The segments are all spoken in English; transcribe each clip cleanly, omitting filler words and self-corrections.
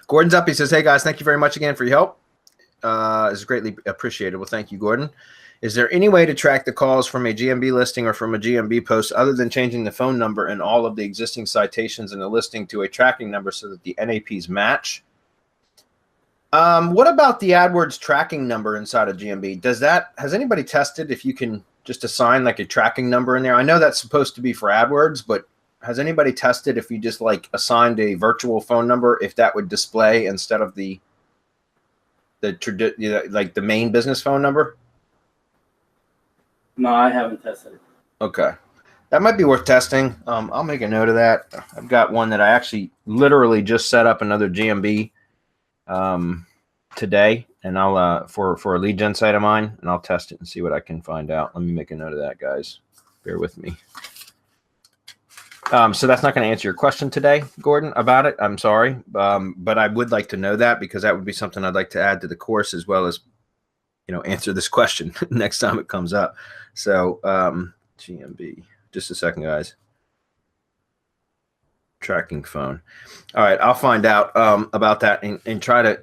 Gordon's up. He says, hey, guys, thank you very much again for your help. It's greatly appreciated. Well, thank you, Gordon. Is there any way to track the calls from a GMB listing or from a GMB post other than changing the phone number and all of the existing citations in the listing to a tracking number so that the NAPs match? What about the AdWords tracking number inside of GMB? Has anybody tested if you can just assign like a tracking number in there? I know that's supposed to be for AdWords, but has anybody tested if you just like assigned a virtual phone number, if that would display instead of the main business phone number? No, I haven't tested it. Okay. That might be worth testing. I'll make a note of that. I've got one that I actually literally just set up another GMB today, and I'll for a lead gen site of mine, and I'll test it and see what I can find out. Let me make a note of that, guys. Bear with me. So that's not going to answer your question today, Gordon, about it. I'm sorry, but I would like to know that because that would be something I'd like to add to the course as well as, answer this question next time it comes up. So GMB, just a second, guys. Tracking phone. All right, I'll find out about that and try to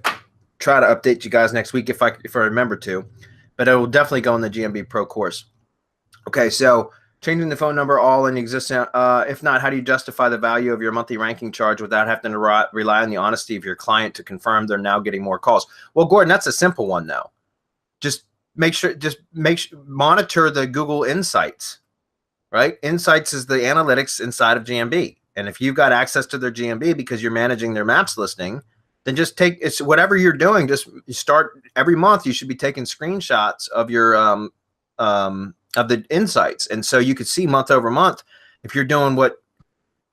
update you guys next week if I remember to, but it will definitely go in the GMB Pro course. Okay, so changing the phone number all in existing. If not, how do you justify the value of your monthly ranking charge without having to rely on the honesty of your client to confirm they're now getting more calls? Well, Gordon, that's a simple one though. Just monitor the Google Insights, right? Insights is the analytics inside of GMB. And if you've got access to their GMB because you're managing their maps listing, then just it's whatever you're doing. Just start every month. You should be taking screenshots of your of the insights, and so you could see month over month if you're doing what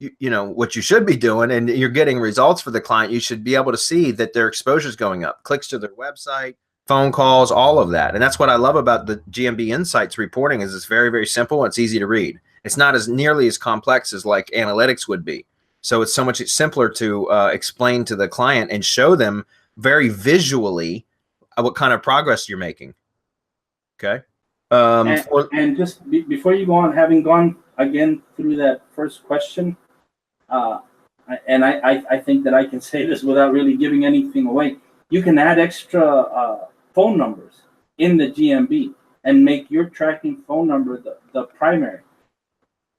what you should be doing, and you're getting results for the client. You should be able to see that their exposure is going up, clicks to their website, phone calls, all of that. And that's what I love about the GMB Insights reporting is it's very, very simple. It's easy to read. It's not as nearly as complex as like analytics would be. So it's so much simpler to explain to the client and show them very visually what kind of progress you're making. Okay. And just before you go on, having gone again through that first question, and I think that I can say this without really giving anything away. You can add extra phone numbers in the GMB and make your tracking phone number the primary.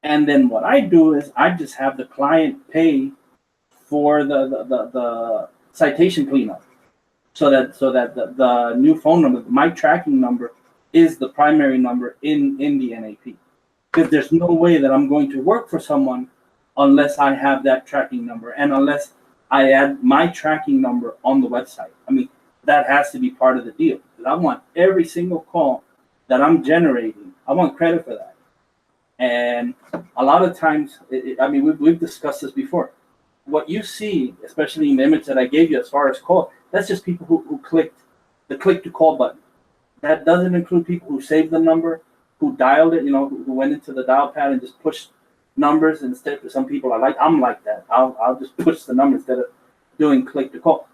And then what I do is I just have the client pay for the citation cleanup, so that the new phone number, my tracking number, is the primary number in the NAP. Because there's no way that I'm going to work for someone unless I have that tracking number and unless I add my tracking number on the website. I mean, that has to be part of the deal. I want every single call that I'm generating, I want credit for that. And a lot of times, we've discussed this before. What you see, especially in the image that I gave you as far as call, that's just people who clicked the click to call button. That doesn't include people who saved the number, who dialed it, who went into the dial pad and just pushed numbers instead. For some people, I'm like that. I'll just push the number instead of doing click to call.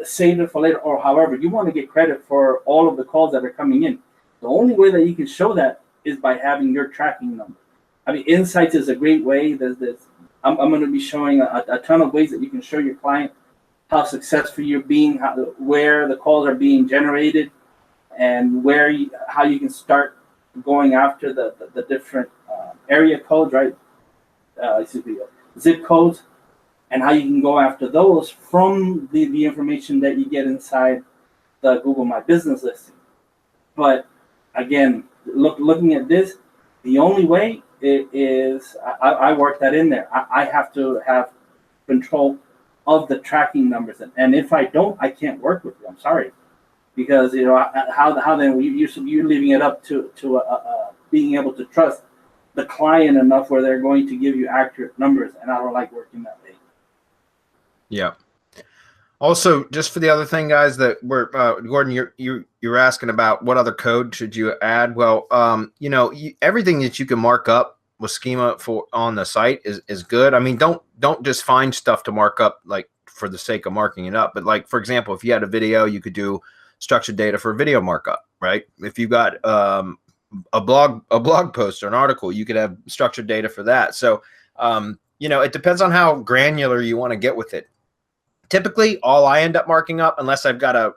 Save it for later, or however you want to get credit for all of the calls that are coming in. The only way that you can show that is by having your tracking number. I mean, Insights is a great way. I'm going to be showing a ton of ways that you can show your client how successful you're being, where the calls are being generated, and how you can start going after the different area codes, right? Zip codes, and how you can go after those from the information that you get inside the Google My Business listing. But again, looking at this, the only way is I work that in there. I have to have control of the tracking numbers, and if I don't, I can't work with you. I'm sorry, because how then you're leaving it up to being able to trust the client enough where they're going to give you accurate numbers, and I don't like working that way. Yeah. Also, just for the other thing, guys, that we're Gordon, you're asking about what other code should you add? Well, everything that you can mark up with schema on the site is good. I mean, don't just find stuff to mark up like for the sake of marking it up, but like for example, if you had a video, you could do structured data for video markup, right? If you got a blog post or an article, you could have structured data for that. So it depends on how granular you want to get with it. Typically, all I end up marking up, unless I've got a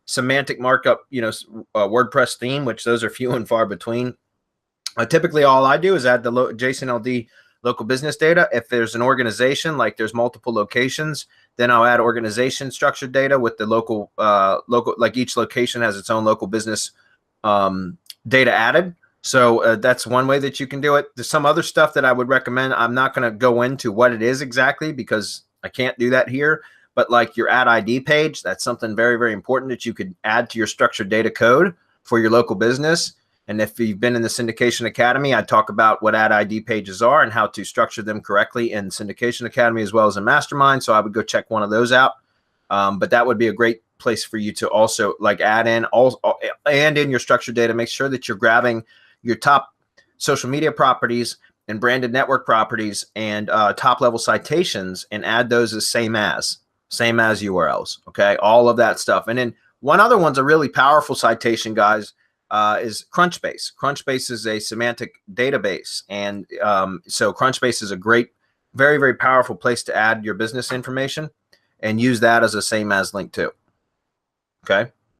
semantic markup, a WordPress theme, which those are few and far between. Typically, all I do is add the JSON LD local business data. If there's an organization, like there's multiple locations, then I'll add organization structured data with the local, like each location has its own local business data added. So that's one way that you can do it. There's some other stuff that I would recommend. I'm not going to go into what it is exactly because I can't do that here. But like your add ID page, that's something very, very important that you could add to your structured data code for your local business. And if you've been in the Syndication Academy, I talk about what add ID pages are and how to structure them correctly in Syndication Academy as well as in Mastermind. So I would go check one of those out. But that would be a great place for you to also like add in and in your structured data, make sure that you're grabbing your top social media properties and branded network properties and top level citations and add those as same as URLs. Okay. All of that stuff. And then one other one's a really powerful citation, guys. Is Crunchbase. Crunchbase is a semantic database. And so Crunchbase is a great, very, very powerful place to add your business information and use that as a same as link too. Okay.